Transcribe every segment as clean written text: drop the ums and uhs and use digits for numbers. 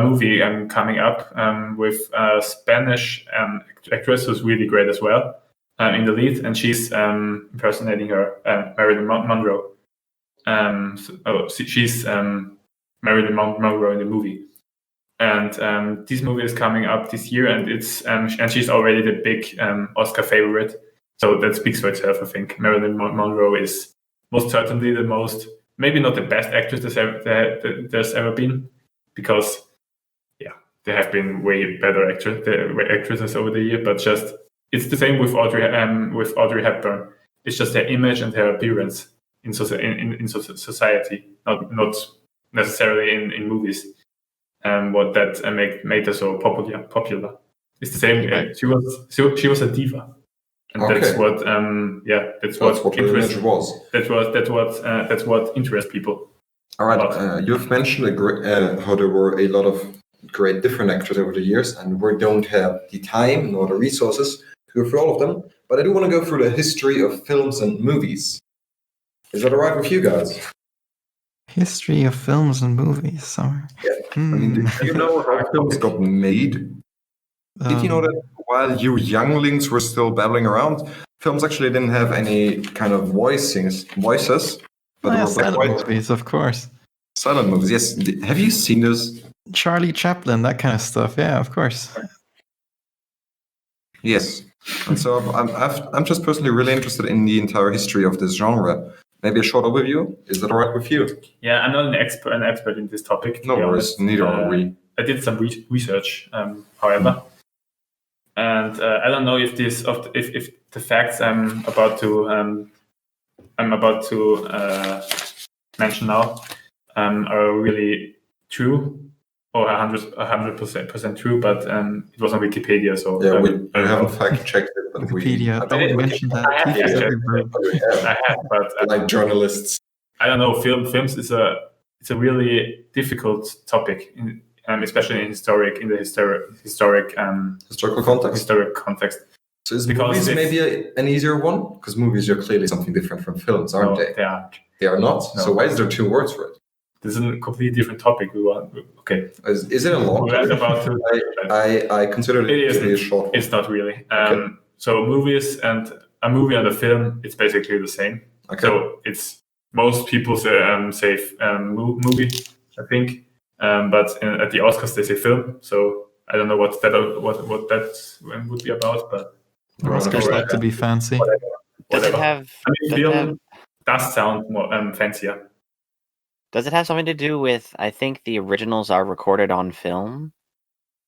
movie coming up with a Spanish actress who's really great as well in the lead, and she's impersonating her, Marilyn Monroe. She's Marilyn Monroe in the movie. And this movie is coming up this year, and it's and she's already the big Oscar favorite. So that speaks for itself, I think. Marilyn Monroe is most certainly the most, maybe not the best actress there's ever been, because there have been way better actresses over the year. But just it's the same with Audrey Hepburn. It's just her image and her appearance in society, not necessarily in movies. What that made her so popular. It's the same. She was a diva, and that's what the image was. That's what interests people. All right, you've mentioned how there were a lot of great different actors over the years, and we don't have the time nor the resources to go through all of them. But I do want to go through the history of films and movies. Is that all right with you guys? History of films and movies. Sorry. Yeah. I mean, do you know how films got made? Did you know that while you younglings were still babbling around, films actually didn't have any kind of voices? But silent movies, of course. Silent movies, yes. Have you seen those? Charlie Chaplin, that kind of stuff. Yeah, of course. Yes. And so I'm just personally really interested in the entire history of this genre. Maybe a short overview? Is that all right with you? Yeah, I'm not an expert in this topic. No worries, neither are we. I did some research, however, and I don't know if the facts I'm about to mention now are really true or 100% true, but it was on Wikipedia, so yeah, we haven't fact checked it. But Wikipedia, don't mention that. I have, but like journalists. I don't know. Films is a really difficult topic, especially in the historical context. So is movies maybe an easier one? Because movies are clearly something different from films, aren't they? They aren't. They are not. No. So why is there two words for it? This is a completely different topic. Okay. Is it a long topic? I consider it to be a short. It's not really. So movies and a movie and a film, it's basically the same. Okay. So it's most people say movie, I think, but at the Oscars they say film. So I don't know what that would be about, but the Oscars like to be fancy. Whatever. Film does sound more fancier. Does it have something to do with, I think the originals are recorded on film?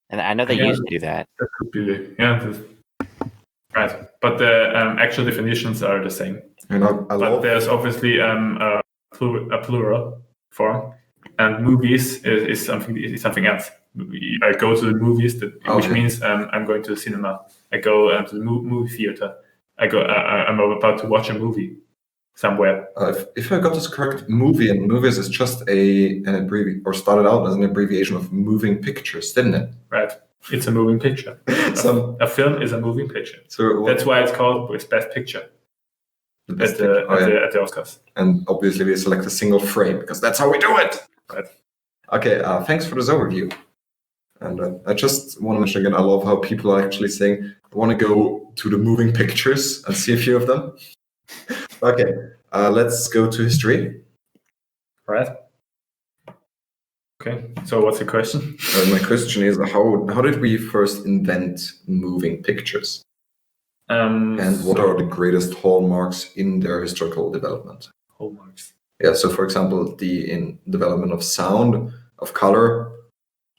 And I know they used to do that. That could be, right. But the actual definitions are the same. But there's obviously a plural form. And movies is something else. I go to the movies, which means I'm going to the cinema. I go to the movie theater. I'm about to watch a movie somewhere. If I got this correct, movies is just an abbreviation, or started out as an abbreviation of moving pictures, didn't it? Right. It's a moving picture. A film is a moving picture. So that's why it's called Best Picture at the Oscars. And obviously we select a single frame because that's how we do it. Right. Okay. Thanks for this overview. And I just want to mention again, I love how people are actually saying, I want to go to the moving pictures and see a few of them. Okay, let's go to history. All right. Okay, so what's the question? My question is, how did we first invent moving pictures? And what are the greatest hallmarks in their historical development? Hallmarks? Yeah, so for example, in development of sound, of color,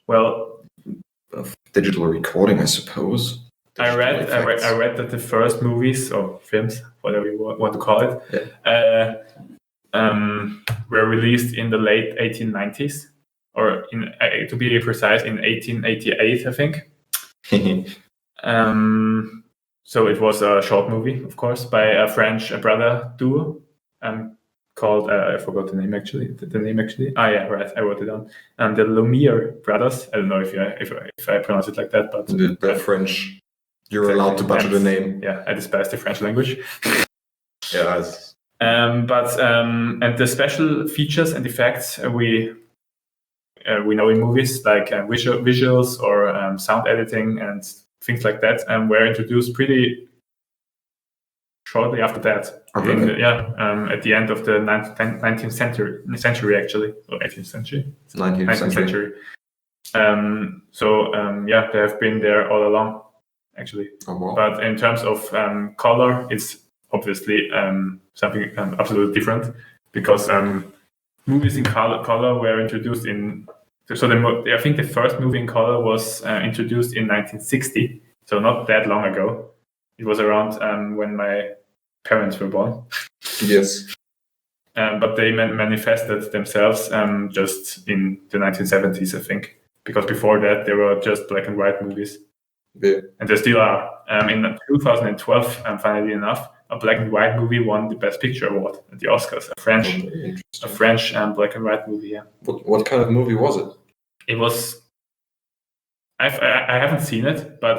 of digital recording, I suppose. I read that the first movies or films, whatever you want to call it, were released in the late 1890s, or to be precise, in 1888, I think. So it was a short movie, of course, by a French brother duo, called I forgot the name actually. I wrote it down. The Lumiere brothers. I don't know if I pronounce it like that, but the French. You're allowed to butcher the name. Yeah, I despise the French language. Yeah. And the special features and effects we know in movies, like visuals or sound editing and things like that, were introduced pretty shortly after that. Oh, really? At the end of the 19th century actually, or 18th century. 19th century. They have been there all along, actually. Oh, wow. But in terms of color, it's obviously something absolutely different, because movies in color were introduced in. So I think the first movie in color was introduced in 1960, so not that long ago. It was around when my parents were born. Yes. But they manifested themselves just in the 1970s, I think, because before that they were just black and white movies. Yeah. And they still are. In 2012, funnily enough, a black and white movie won the Best Picture award at the Oscars. A French black and white movie. Yeah. What kind of movie was it? It was. I haven't seen it, but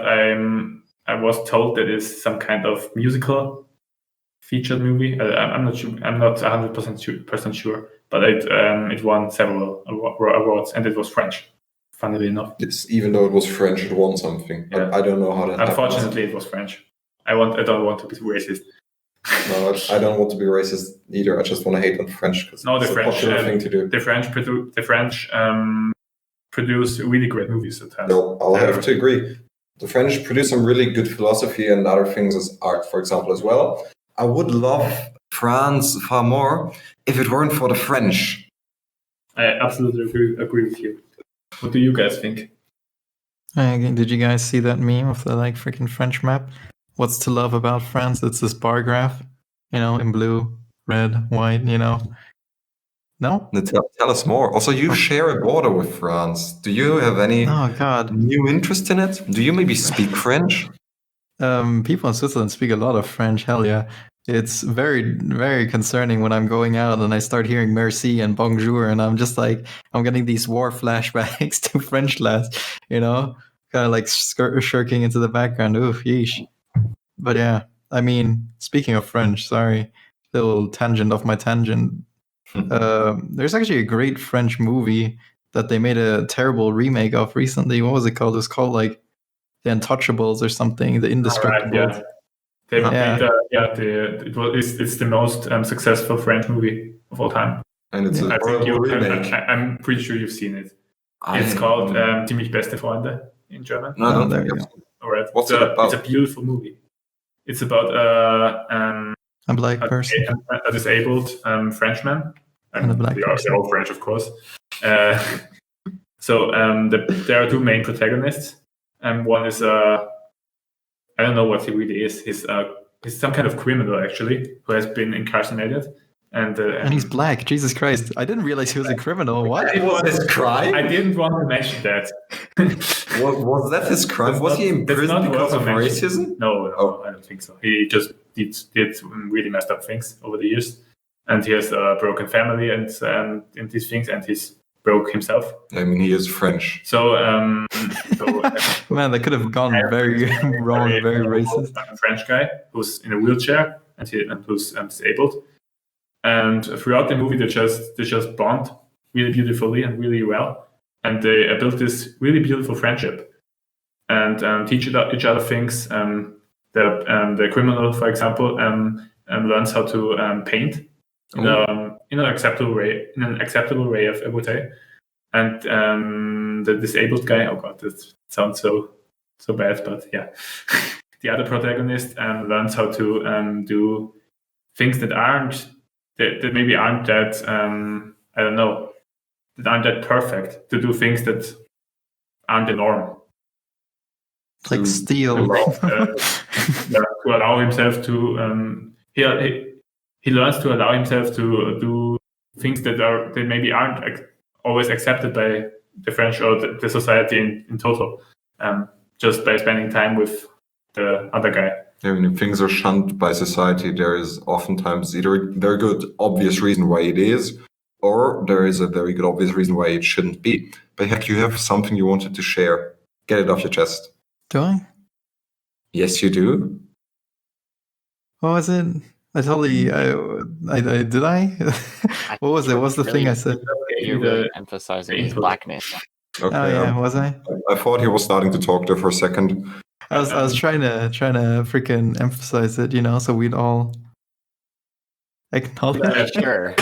I was told that it's some kind of musical featured movie. I'm not sure. I'm not 100% sure, but it won several awards, and it was French. Funnily enough, Even though it was French, it won something. Yeah. I don't know how that. Unfortunately, it was French. I don't want to be racist. No, I don't want to be racist either. I just want to hate on French because it's a popular thing to do. The French produce really great movies at times. No, I'll have to agree. The French produce some really good philosophy and other things as art, for example, as well. I would love France far more if it weren't for the French. I absolutely agree with you. What do you guys think? Did you guys see that meme of the freaking French map? What's to love about France? It's this bar graph, in blue, red, white, No? Tell us more. Also, you share a border with France. Do you have any new interest in it? Do you maybe speak French? People in Switzerland speak a lot of French. Hell yeah. It's very, very concerning when I'm going out and I start hearing merci and bonjour, and I'm just I'm getting these war flashbacks to French lads, kind of shirking into the background. Oof, yeesh. But yeah, I mean, speaking of French, sorry, little tangent of my tangent. There's actually a great French movie that they made a terrible remake of recently. What was it called? It was called The Untouchables or something, The Indestructibles. It's the most successful French movie of all time. And it's a horrible remake. I'm pretty sure you've seen it. It's called Ziemlich beste Freunde in German. No, I don't think you go. All right. What's it about? It's a beautiful movie. It's about a black person, a disabled Frenchman, and a black person. They're all French, of course. There are two main protagonists. One is I don't know what he really is. He's some kind of criminal actually who has been incarcerated, and he's black. Jesus Christ! I didn't realize he was a criminal. What? It was his crime? I didn't want to mention that. Was that his crime? Was he in prison because of racism? No, I don't think so. He just did really messed up things over the years, and he has a broken family and these things, and he's broke himself. I mean, he is French. So man, that could have gone very wrong, very racist. A French guy who's in a wheelchair and who's disabled. And throughout the movie, they just bond really beautifully and really well, and they built this really beautiful friendship, and teach each other things. The criminal, for example, learns how to paint in an acceptable way. I would say. And the disabled guy. Oh God, that sounds so bad, but yeah. The other protagonist learns how to do things that maybe aren't that I don't know, that aren't that perfect, to do things that aren't the norm. Like steal. To allow himself to he learns to allow himself to do things that maybe aren't always accepted by the French or the society in total, just by spending time with the other guy. I mean, if things are shunned by society, there is oftentimes either a very good, obvious reason why it is, or there is a very good, obvious reason why it shouldn't be. But heck, you have something you wanted to share. Get it off your chest. Do I? Yes, you do. What was it? I totally... did I? What was it? What was the thing I said? You're really emphasizing his blackness. Okay. Oh yeah, was I? I thought he was starting to talk there for a second. I was trying to freaking emphasize it, so we'd all acknowledge. Sure.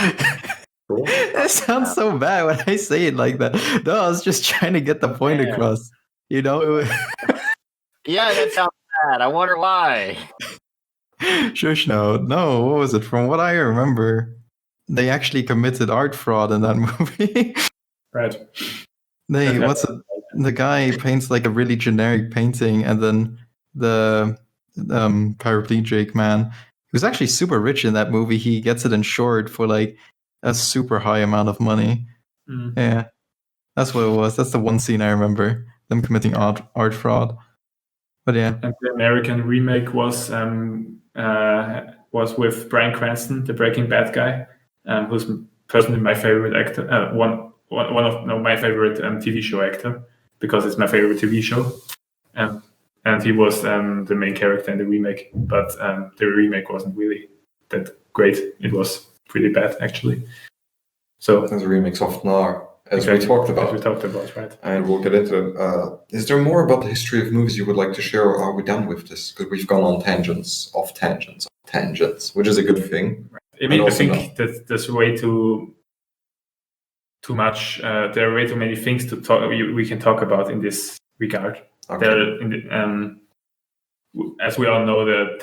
Cool. It sounds so bad when I say it like that. No, I was just trying to get the point Yeah. across. Yeah, that sounds bad. I wonder why. Shush, no. What was it? From what I remember, they actually committed art fraud in that movie. Right. The guy paints like a really generic painting, and then the paraplegic man, who's actually super rich in that movie, he gets it insured for like a super high amount of money. Yeah, that's what it was. That's the one scene I remember, them committing art fraud. But yeah. And the American remake was with Bryan Cranston, the Breaking Bad guy, who's personally my favorite actor. One of my favorite TV show actor, because it's my favorite TV show. And he was the main character in the remake, but the remake wasn't really that great. It was pretty bad, actually. So As remakes often are, as we talked about, right? And we'll get into it. Is there more about the history of movies you would like to share, or are we done with this? Because we've gone on tangents, which is a good thing. I mean, I think that there's way too much. There are way too many things to talk. We can talk about in this regard. Okay. As we all know, the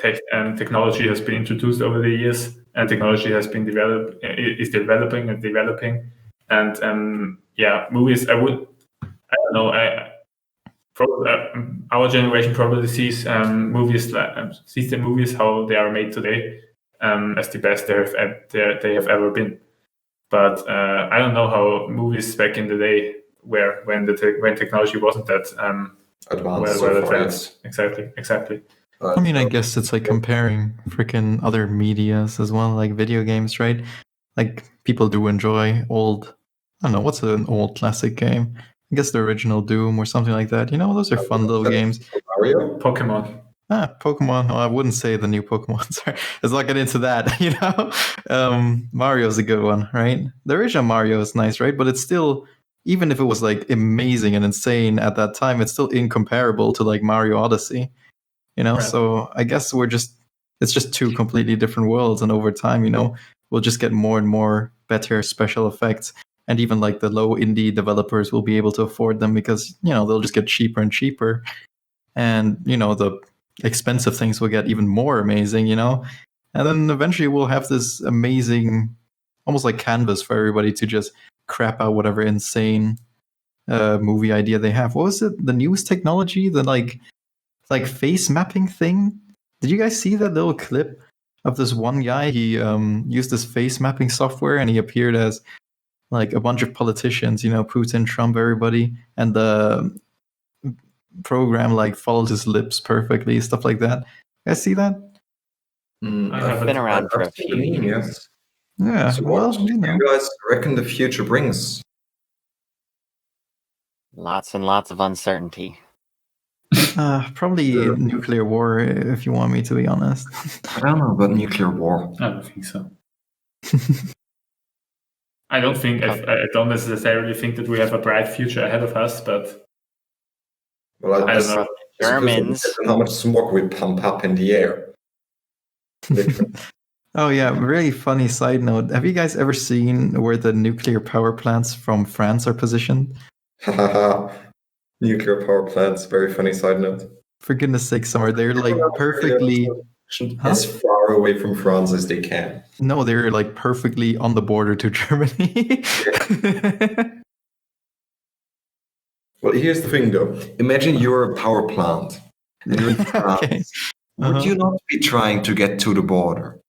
technology has been introduced over the years, and technology has been is developing, and movies. I don't know. Our generation probably sees movies the movies how they are made today as the best they have ever been. But I don't know how movies back in the day were when technology wasn't that advanced. well advanced. Exactly. I mean, I guess it's like comparing freaking other medias as well, like video games, right? Like people do enjoy old. I don't know, what's an old classic game? I guess the original Doom or something like that. Those are fun little games. Mario? Pokemon. Pokemon. Oh, I wouldn't say the new Pokemon. Sorry, let's not get into that. Mario's a good one, right? The original Mario is nice, right? But it's still, even if it was like amazing and insane at that time, it's still incomparable to like Mario Odyssey. Right. So I guess it's just two completely different worlds, and over time, we'll just get more and more better special effects, and even like the low indie developers will be able to afford them because they'll just get cheaper and cheaper, and the expensive things will get even more amazing, and then eventually we'll have this amazing, almost like canvas for everybody to just crap out whatever insane movie idea they have. What was it? The newest technology, the like face mapping thing. Did you guys see that little clip of this one guy? He used this face mapping software and he appeared as like a bunch of politicians, Putin, Trump, everybody, and the program like followed his lips perfectly, stuff like that. You guys see that? I've been around for a few years. Yeah. So what do you guys reckon the future brings? Lots and lots of uncertainty. Probably nuclear war, if you want me to be honest. I don't know about nuclear war. I don't think so. I don't necessarily think that we have a bright future ahead of us, but well, I don't know. Germans. How much smoke we pump up in the air. Oh yeah, really funny side note. Have you guys ever seen where the nuclear power plants from France are positioned? Nuclear power plants, very funny side note. For goodness sake, Summer, they're like perfectly as far away from France as they can. No, they're like perfectly on the border to Germany. Well, here's the thing though. Imagine you're a power plant. And you're in France. Okay. Would you not be trying to get to the border?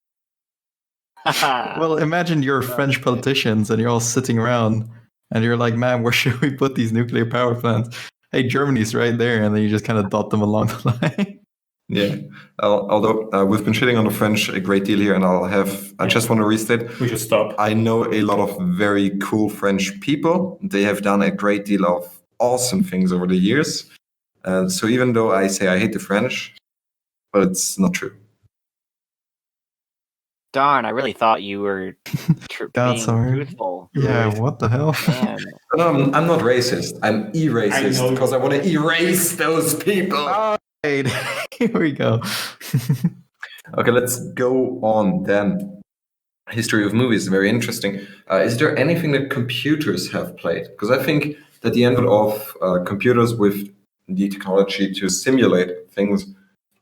Well, imagine you're French politicians and you're all sitting around and you're like, man, where should we put these nuclear power plants? Hey, Germany's right there. And then you just kind of dot them along the line. Yeah. Although we've been shitting on the French a great deal here, and I just want to restate. We should stop. I know a lot of very cool French people. They have done a great deal of awesome things over the years. So even though I say I hate the French, but it's not true. Darn, I really thought you were being truthful. Yeah, what the hell? Man. No, I'm not racist. I'm I erasist know. because I want to erase those people. All right, here we go. Okay, let's go on then. History of movies, very interesting. Is there anything that computers have played? Because I think that the advent of computers with the technology to simulate things,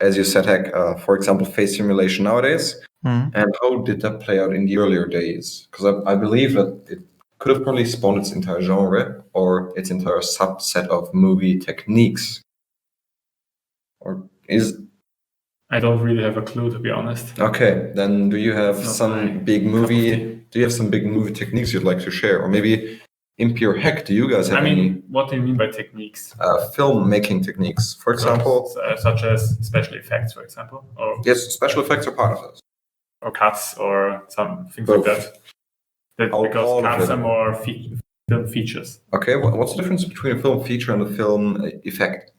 as you said, Heck, for example, face simulation nowadays, Mhm. and how did that play out in the earlier days? Because I believe that it could have probably spawned its entire genre or its entire subset of movie techniques. Or is I don't really have a clue, to be honest. okay, then do you have It's not some my big cup of movie? tea. Do you have some big movie techniques you'd like to share, or maybe in pure heck? Do you guys have I mean, any what do you mean by techniques? filmmaking techniques? For example, Such as special effects, for example, yes, special effects are part of this. or cuts or some things Both. like that. Because All of cuts it. are more film features. Okay, what's the difference between a film feature and a film effect?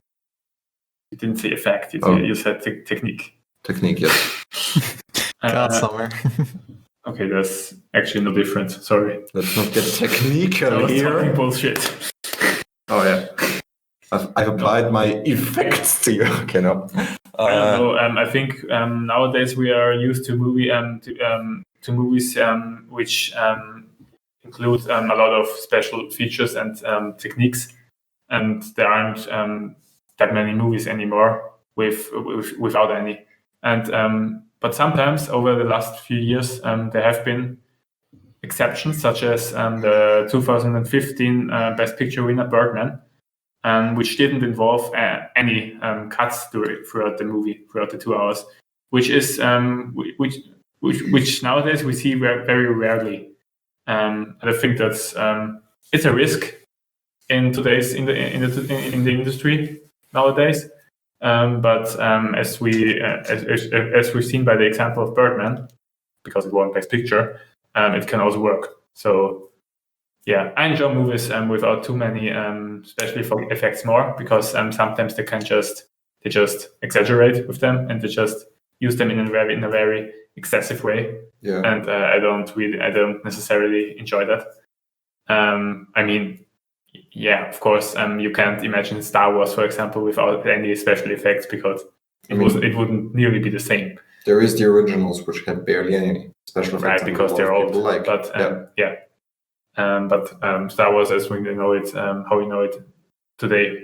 You didn't say effect. Oh. You said technique. Technique, yes. God, Summer. Okay, there's actually no difference. Sorry. Let's not get I technical was talking here. bullshit. Oh yeah, I've applied my effects to you. Okay, no. I don't know. I think nowadays we are used to to movies which include a lot of special features and techniques, and there aren't that many movies anymore without any. And but sometimes over the last few years there have been exceptions, such as the 2015 Best Picture winner Birdman, which didn't involve any cuts throughout the movie, throughout the 2 hours, which is which nowadays we see very rarely. And I think that's it's a risk in today's in the industry nowadays. But as we've seen by the example of Birdman, because it won Best Picture, it can also work. So yeah, I enjoy movies without too many special effects more, because sometimes they just exaggerate with them and they just use them in a very excessive way. Yeah. And I don't necessarily enjoy that. I mean, yeah, of course, you can't imagine Star Wars, for example, without any special effects, because it wouldn't nearly be the same. There is the originals, which had barely any special effects, right? Because they're old. Like. But Star Wars, as we know it, how we know it today,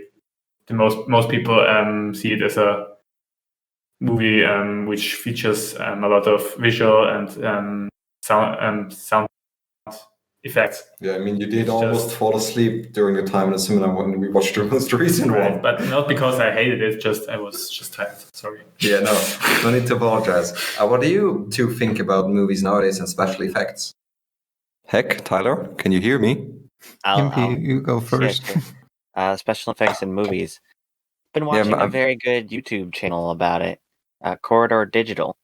most people see it as a movie which features a lot of visual and sound effects. Yeah, I mean, you did almost fall asleep during the time in the cinema when we watched the most recent one. But not because I hated it, I was just tired. Sorry. Yeah, no need to apologize. What do you two think about movies nowadays and special effects? Heck, Tyler, can you hear me? You go first. Yeah, sure. Special effects in movies. Been watching a very good YouTube channel about it. Corridor Digital.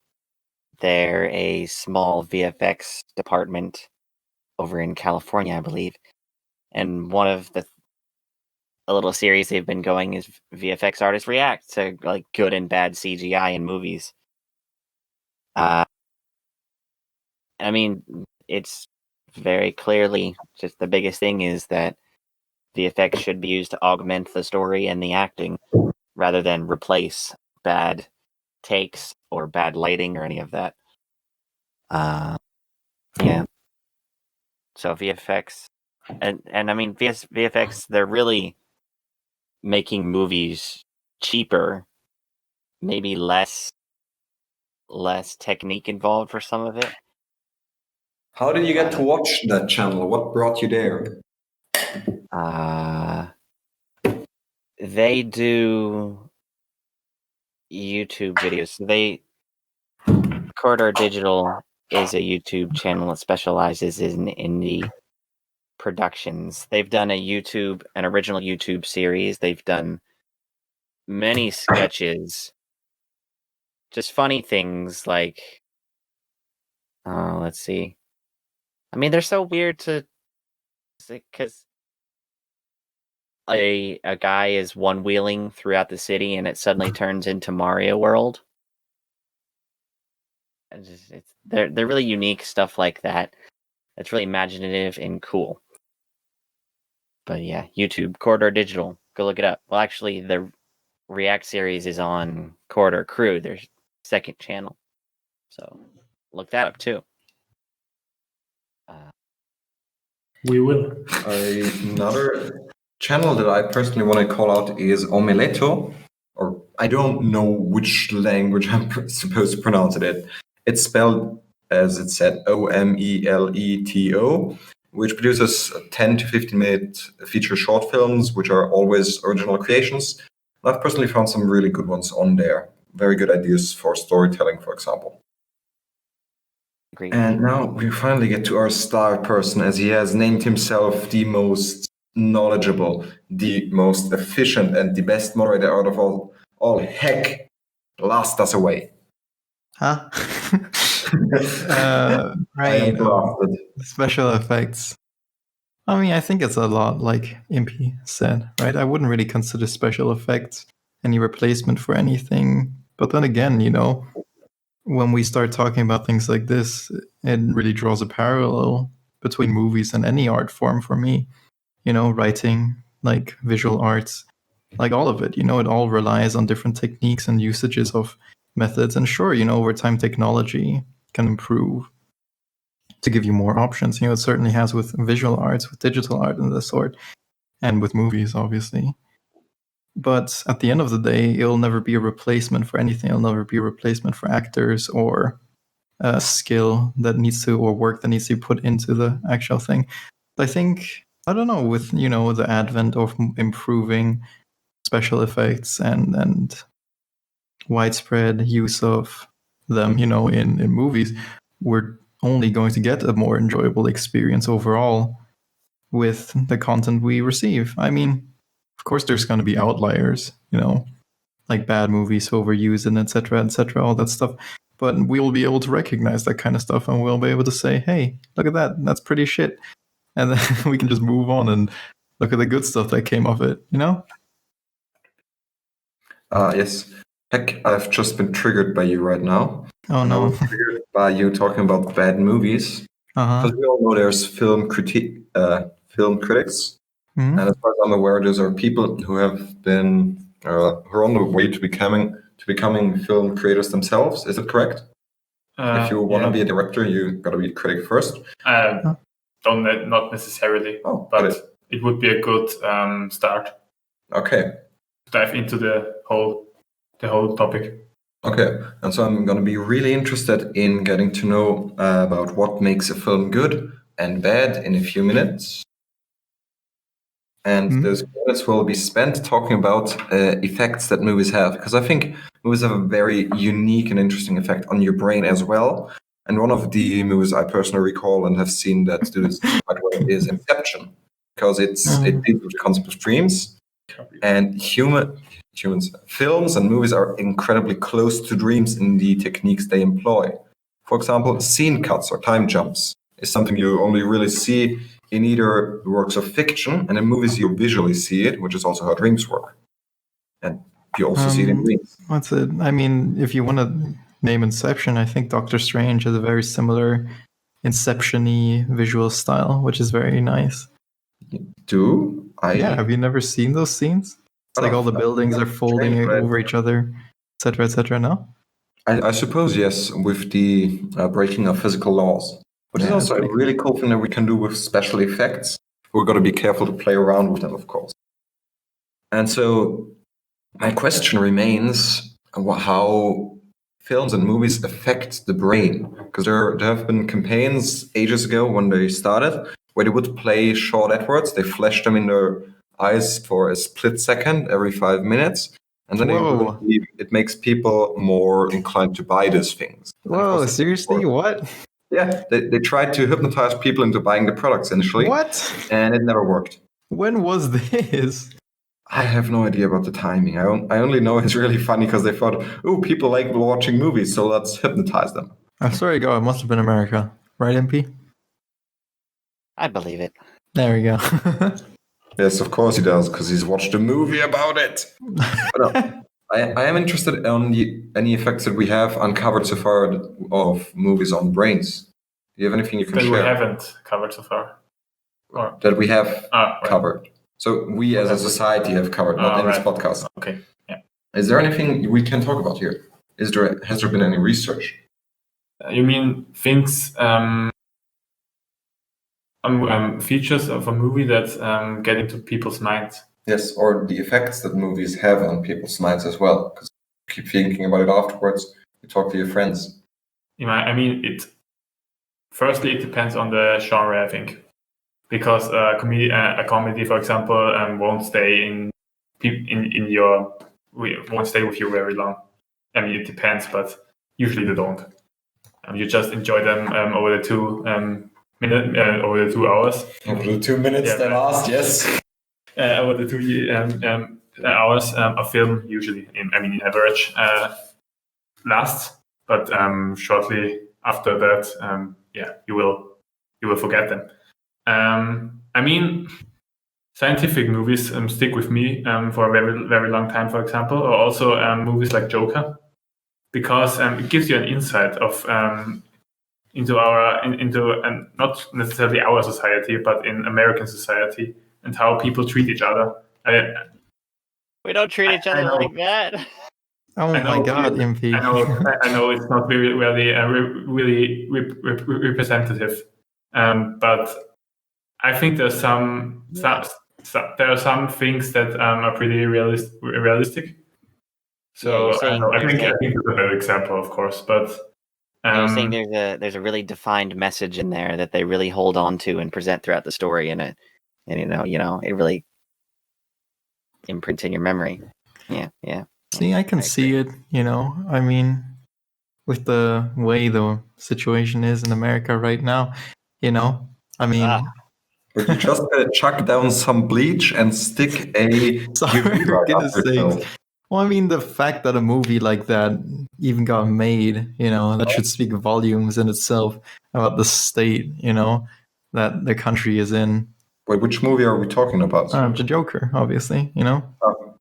They're a small VFX department over in California, I believe. And one of a little series they've been going is VFX artists react to like good and bad CGI in movies. I mean, it's very clearly just the biggest thing is that VFX should be used to augment the story and the acting rather than replace bad takes or bad lighting or any of that. Yeah. So VFX and I mean VFX, they're really making movies cheaper, maybe less technique involved for some of it. How did you get to watch that channel? What brought you there? They do YouTube videos. Corridor Digital is a YouTube channel that specializes in indie productions. They've done an original YouTube series. They've done many sketches, just funny things like, let's see. I mean, they're so weird because a guy is one-wheeling throughout the city and it suddenly turns into Mario World. They're really unique stuff like that. It's really imaginative and cool. But yeah, YouTube, Corridor Digital. Go look it up. Well, actually, the React series is on Corridor Crew, their second channel. So look that up too. We will. Another channel that I personally want to call out is Omeletto, or I don't know which language I'm supposed to pronounce it. It's spelled as it said Omeleto, which produces 10 to 15-minute feature short films, which are always original creations. I've personally found some really good ones on there. Very good ideas for storytelling, for example. Great. And now we finally get to our star person, as he has named himself the most knowledgeable, the most efficient, and the best moderator out of all. Heck, blast us away. Huh? I Right. am blasted. Special effects. I mean, I think it's a lot like Impy said, right? I wouldn't really consider special effects any replacement for anything. But then again, when we start talking about things like this, it really draws a parallel between movies and any art form for me. Writing, like visual arts, like all of it. It all relies on different techniques and usages of methods. And sure, over time, technology can improve to give you more options. It certainly has with visual arts, with digital art and the sort, and with movies, obviously. But at the end of the day, it'll never be a replacement for anything. It'll never be a replacement for actors or skill that needs to, or work that needs to be put into the actual thing. I think, I don't know, with, the advent of improving special effects and widespread use of them, in movies, we're only going to get a more enjoyable experience overall with the content we receive. I mean, of course, there's going to be outliers, like bad movies overused and etc., all that stuff. But we will be able to recognize that kind of stuff, and we'll be able to say, "Hey, look at that! That's pretty shit," and then we can just move on and look at the good stuff that came of it. Yes. Heck, I've just been triggered by you right now. Oh and no! I was triggered by you talking about bad movies. Because we all know there's film critics, Mm-hmm. and as far as I'm aware, those are people who have been who are on the way to becoming film creators themselves. Is it correct? If you want to be a director, you got to be a critic first. Not necessarily, but it would be a good start. Okay. Dive into the whole topic. Okay, and so I'm going to be really interested in getting to know about what makes a film good and bad in a few minutes. And those minutes will be spent talking about effects that movies have, because I think movies have a very unique and interesting effect on your brain as well. And one of the movies I personally recall and have seen that do this quite well is Inception, because it deals with the concept of dreams. And films and movies are incredibly close to dreams in the techniques they employ. For example, scene cuts or time jumps is something you only really see in either works of fiction, and in movies you visually see it, which is also how dreams work. And you also see it in dreams. What's it? I mean, if you want to name Inception, I think Doctor Strange has a very similar Inception-y visual style, which is very nice. Yeah, have you never seen those scenes? It's like all the buildings are folding over each other, etc., no? I suppose, yes, with the breaking of physical laws. But it's also a really cool thing that we can do with special effects. We've got to be careful to play around with them, of course. And so my question remains how films and movies affect the brain. Because there have been campaigns ages ago when they started where they would play short adverts. They flashed them in their eyes for a split second every 5 minutes. And then it makes people more inclined to buy these things. Whoa, seriously? What? Yeah, they tried to hypnotize people into buying the products initially. What? And it never worked. When was this? I have no idea about the timing. I only know it's really funny because they thought, oh, people like watching movies, so let's hypnotize them. I'm sorry, it must have been America. Right, MP? I believe it. There we go. Yes, of course he does, because he's watched a movie about it. But I am interested in any effects that we have uncovered so far of movies on brains. you have anything you can that share? we haven't covered so far? Or That we have right. covered. So we as a society have covered, not in this podcast. Okay. Yeah. Is there anything we can talk about here? Has there been any research? You mean things, features of a movie that get into people's minds? Yes, or the effects that movies have on people's minds as well. Because you keep thinking about it afterwards. You talk to your friends. I mean, firstly, it depends on the genre, I think. Because a comedy, for example, won't stay won't stay with you very long. I mean, it depends, but usually they don't. You just enjoy them over the 2 over the 2 hours. Over the 2 minutes they last, yes. Over the 2 hours a film usually, in average, lasts. But shortly after that, you will forget them. I mean, scientific movies stick with me for a very, very long time, for example, or also movies like Joker, because it gives you an insight of into not necessarily our society, but in American society and how people treat each other. We don't treat each other like that. Oh my God, MP. I know it's not really representative, but I think there are some things that are pretty realistic. So I think it's a better example, of course, but you're saying there's a really defined message in there that they really hold on to and present throughout the story, and it really imprints in your memory. Yeah. See, I can see it. I mean, with the way the situation is in America right now, I mean. But you just chuck down some bleach and stick a UV light goodness sakes. Well, I mean, the fact that a movie like that even got made, that should speak volumes in itself about the state, that the country is in. Wait, which movie are we talking about? The Joker, obviously, Oh,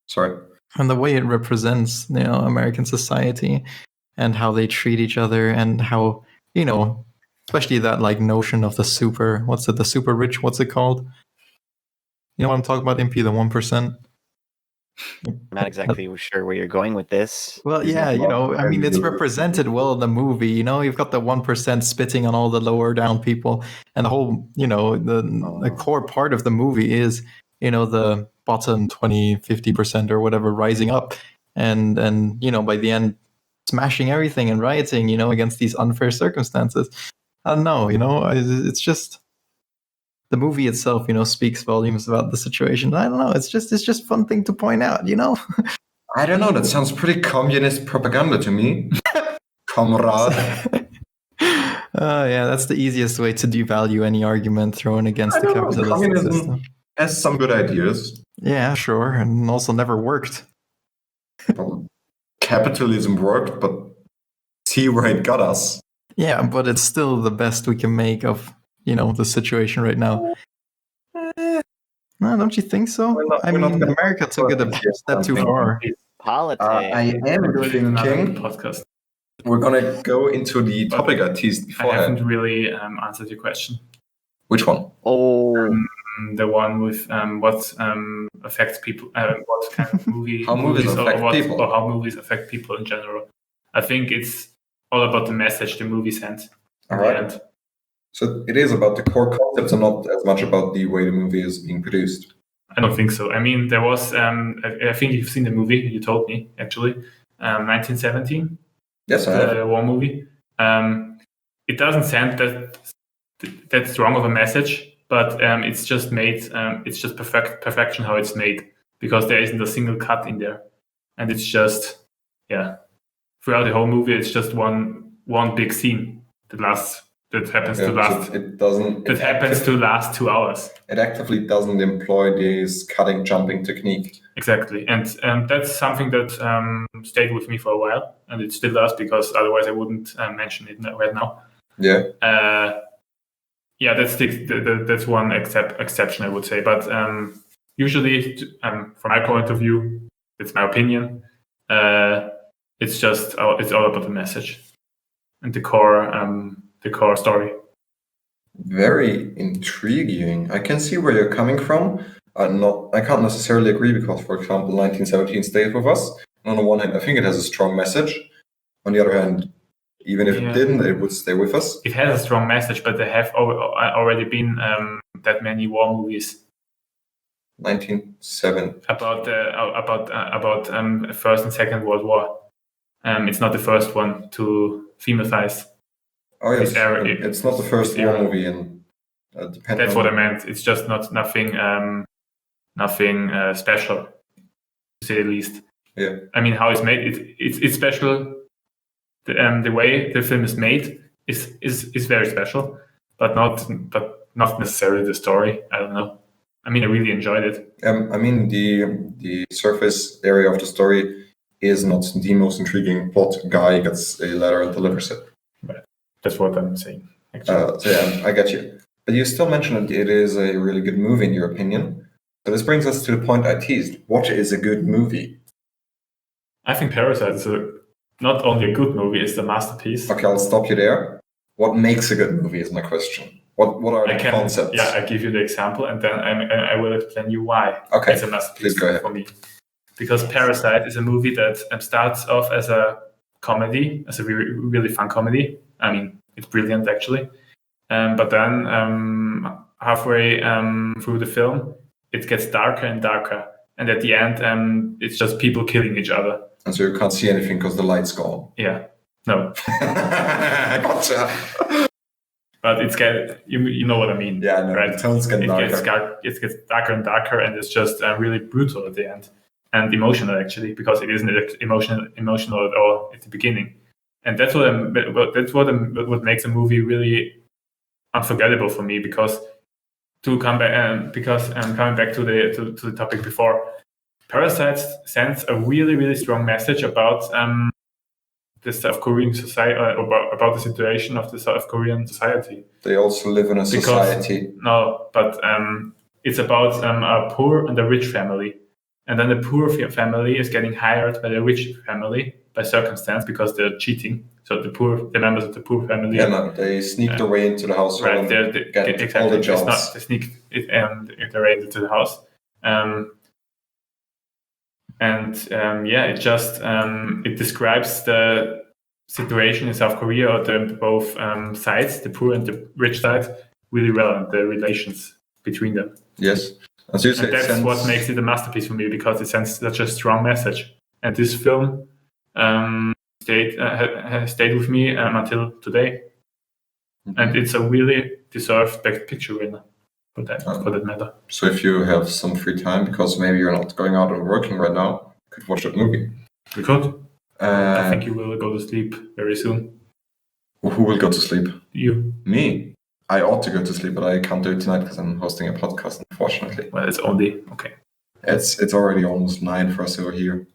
sorry. And the way it represents, American society and how they treat each other and how, especially that notion of the super rich, what's it called? You know what I'm talking about, MP, the 1%? I'm not exactly sure where you're going with this. Well, yeah, I mean, it's represented well in the movie. You've got the 1% spitting on all the lower down people, and the whole, the core part of the movie is, the bottom 20, 50% or whatever rising up, and by the end, smashing everything and rioting, against these unfair circumstances. I don't know, it's just. The movie itself, speaks volumes about the situation. I don't know. It's just fun thing to point out, I don't know. That sounds pretty communist propaganda to me, comrade. Yeah, that's the easiest way to devalue any argument thrown against the capitalist system. Has some good ideas. Yeah, sure, and also never worked. Well, capitalism worked, but see where it got us. Yeah, but it's still the best we can make of. The situation right now. No, don't you think so? America took it a step too far. Politics. I am thinking podcast. We're gonna go into the topic I teased beforehand. I haven't really answered your question. Which one? The one with what affects people. What kind of movie? How movies affect people, or how movies affect people in general. I think it's all about the message the movie sends. All right. So it is about the core concepts and not as much about the way the movie is being produced. I don't think so. I mean, there was, I think you've seen the movie, you told me, actually, 1917. Yes, I have. The war movie. It doesn't send that strong of a message, but it's just made, it's just perfection how it's made, because there isn't a single cut in there. And it's just, throughout the whole movie, it's just one big scene that happens to last 2 hours. It actively doesn't employ this cutting, jumping technique. Exactly, and that's something that stayed with me for a while, and it still does, because otherwise I wouldn't mention it right now. Yeah. That's one exception, I would say. But usually, from my point of view, it's my opinion. It's all about the message and the core story. Very intriguing. I can see where you're coming from. I can't necessarily agree because, for example, 1917 stayed with us. On the one hand, I think it has a strong message. On the other hand, even if it didn't, it would stay with us. It has a strong message, but there have already been that many war movies. 1907 about First and Second World War. It's not the first one to feminize. Oh yes, it's not the first war movie in. That's what I meant. It's just nothing special, to say the least. Yeah. I mean, how it's made, it's special. The way the film is made is very special, but not necessarily the story. I don't know. I mean, I really enjoyed it. I mean, the surface area of the story is not the most intriguing plot. Guy gets a letter and delivers it. Right. That's what I'm saying. Actually. So yeah, I get you. But you still mentioned that it is a really good movie in your opinion. So this brings us to the point I teased. What is a good movie? I think Parasite is not only a good movie, it's a masterpiece. Okay, I'll stop you there. What makes a good movie is my question. What are the concepts? Yeah, I give you the example, and then I will explain you why it's a masterpiece for me. Because Parasite is a movie that starts off as a comedy, as a really, really fun comedy. I mean, it's brilliant actually. But then halfway through the film, it gets darker and darker, and at the end, it's just people killing each other. And so you can't see anything because the light's gone. Yeah, no. Gotcha. But you know what I mean. Yeah, no, right? The tones get darker. It gets darker and darker, and it's just really brutal at the end, and emotional actually, because it isn't emotional at all at the beginning, and that's what makes a movie really unforgettable for me. Because coming back to the topic before, Parasite sends a really, really strong message about the South Korean society, about the situation of the South Korean society. They also live in a society. No, but it's about a poor and a rich family. And then the poor family is getting hired by the rich family by circumstance because they're cheating. So the members of the poor family... Yeah, no, they sneak their way into the house. Right, they get all the jobs. They sneak their way into the house. It describes the situation in South Korea, or both sides, the poor and the rich side, really well, and the relations between them. Yes, as you say, that's what makes it a masterpiece for me, because it sends such a strong message. And this film stayed with me until today, and it's a really deserved Best Picture winner. For that matter. So if you have some free time, because maybe you're not going out and working right now, you could watch that movie. We could. I think you will go to sleep very soon. Who will go to sleep? You. Me? I ought to go to sleep, but I can't do it tonight because I'm hosting a podcast, unfortunately. Well, it's only... Okay. It's already almost 9 for us over here.